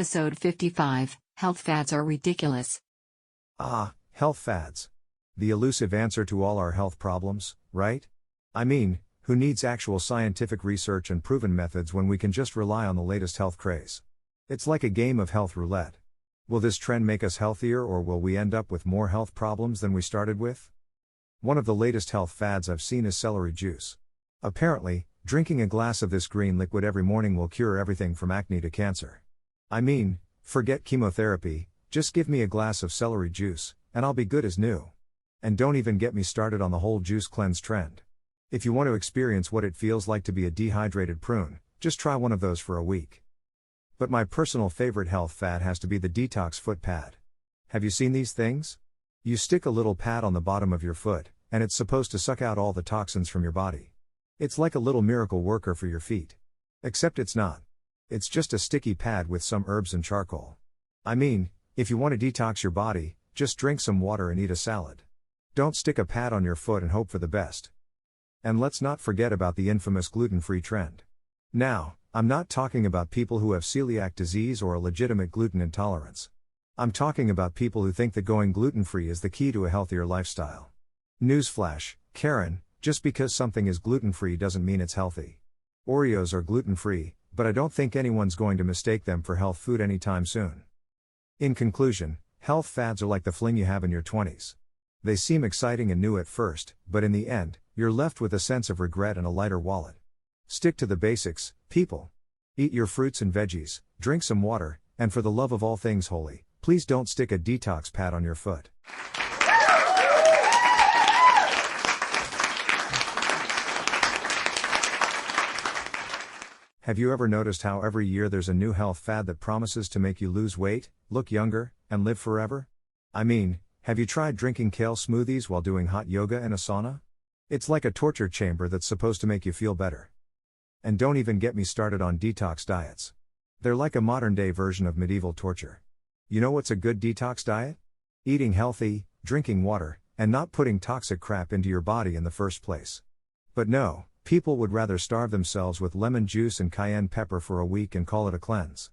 Episode 55, Health Fads Are Ridiculous. Health fads. The elusive answer to all our health problems, right? I mean, who needs actual scientific research and proven methods when we can just rely on the latest health craze? It's like a game of health roulette. Will this trend make us healthier, or will we end up with more health problems than we started with? One of the latest health fads I've seen is celery juice. Apparently, drinking a glass of this green liquid every morning will cure everything from acne to cancer. I mean, forget chemotherapy, just give me a glass of celery juice, and I'll be good as new. And don't even get me started on the whole juice cleanse trend. If you want to experience what it feels like to be a dehydrated prune, just try one of those for a week. But my personal favorite health fad has to be the Detox foot pad. Have you seen these things? You stick a little pad on the bottom of your foot, and it's supposed to suck out all the toxins from your body. It's like a little miracle worker for your feet. Except it's not. It's just a sticky pad with some herbs and charcoal. I mean, if you want to detox your body, just drink some water and eat a salad. Don't stick a pad on your foot and hope for the best. And let's not forget about the infamous gluten-free trend. Now, I'm not talking about people who have celiac disease or a legitimate gluten intolerance. I'm talking about people who think that going gluten-free is the key to a healthier lifestyle. Newsflash, Karen, just because something is gluten-free doesn't mean it's healthy. Oreos are gluten-free, but I don't think anyone's going to mistake them for health food anytime soon. In conclusion, health fads are like the fling you have in your 20s. They seem exciting and new at first, but in the end, you're left with a sense of regret and a lighter wallet. Stick to the basics, people. Eat your fruits and veggies, drink some water, and for the love of all things holy, please don't stick a detox pad on your foot. Have you ever noticed how every year there's a new health fad that promises to make you lose weight, look younger, and live forever? I mean, have you tried drinking kale smoothies while doing hot yoga in a sauna? It's like a torture chamber that's supposed to make you feel better. And don't even get me started on detox diets. They're like a modern-day version of medieval torture. You know what's a good detox diet? Eating healthy, drinking water, and not putting toxic crap into your body in the first place. But no, people would rather starve themselves with lemon juice and cayenne pepper for a week and call it a cleanse.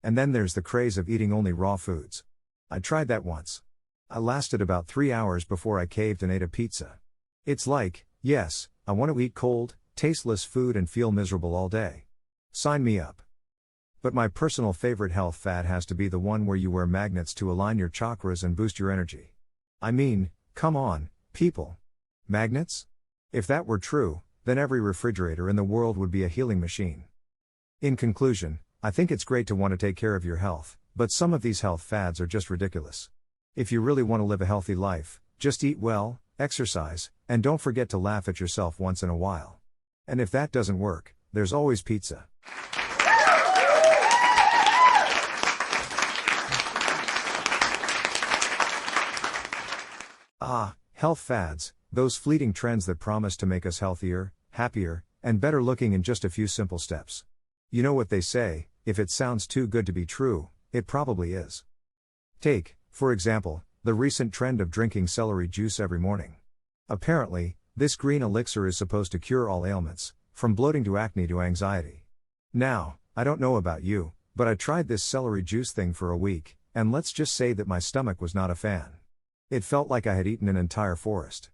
And then there's the craze of eating only raw foods. I tried that once. I lasted about 3 hours before I caved and ate a pizza. It's like, yes, I want to eat cold, tasteless food and feel miserable all day. Sign me up. But my personal favorite health fad has to be the one where you wear magnets to align your chakras and boost your energy. I mean, come on, people. Magnets? If that were true, then every refrigerator in the world would be a healing machine. In conclusion, I think it's great to want to take care of your health, but some of these health fads are just ridiculous. If you really want to live a healthy life, just eat well, exercise, and don't forget to laugh at yourself once in a while. And if that doesn't work, there's always pizza. Health fads, those fleeting trends that promise to make us healthier, happier, and better looking in just a few simple steps. You know what they say, if it sounds too good to be true, it probably is. Take, for example, the recent trend of drinking celery juice every morning. Apparently, this green elixir is supposed to cure all ailments, from bloating to acne to anxiety. Now, I don't know about you, but I tried this celery juice thing for a week, and let's just say that my stomach was not a fan. It felt like I had eaten an entire forest.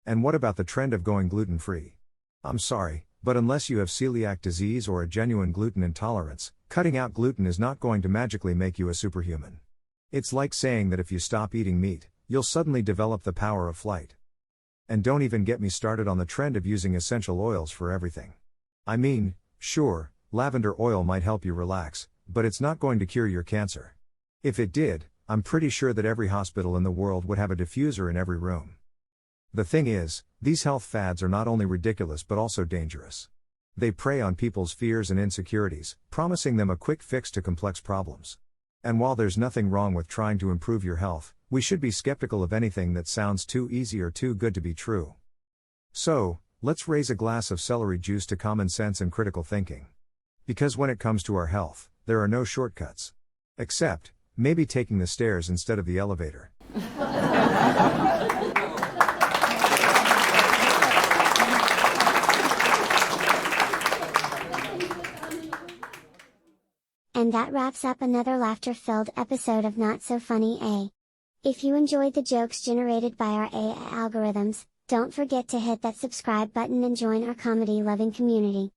And what about the trend of going gluten-free? I'm sorry, but unless you have celiac disease or a genuine gluten intolerance, cutting out gluten is not going to magically make you a superhuman. It's like saying that if you stop eating meat, you'll suddenly develop the power of flight. And don't even get me started on the trend of using essential oils for everything. I mean, sure, lavender oil might help you relax, but it's not going to cure your cancer. If it did, I'm pretty sure that every hospital in the world would have a diffuser in every room. The thing is, these health fads are not only ridiculous but also dangerous. They prey on people's fears and insecurities, promising them a quick fix to complex problems. And while there's nothing wrong with trying to improve your health, we should be skeptical of anything that sounds too easy or too good to be true. So, let's raise a glass of celery juice to common sense and critical thinking. Because when it comes to our health, there are no shortcuts. Except, maybe taking the stairs instead of the elevator. And that wraps up another laughter-filled episode of Not So Funny A. If you enjoyed the jokes generated by our AI algorithms, don't forget to hit that subscribe button and join our comedy-loving community.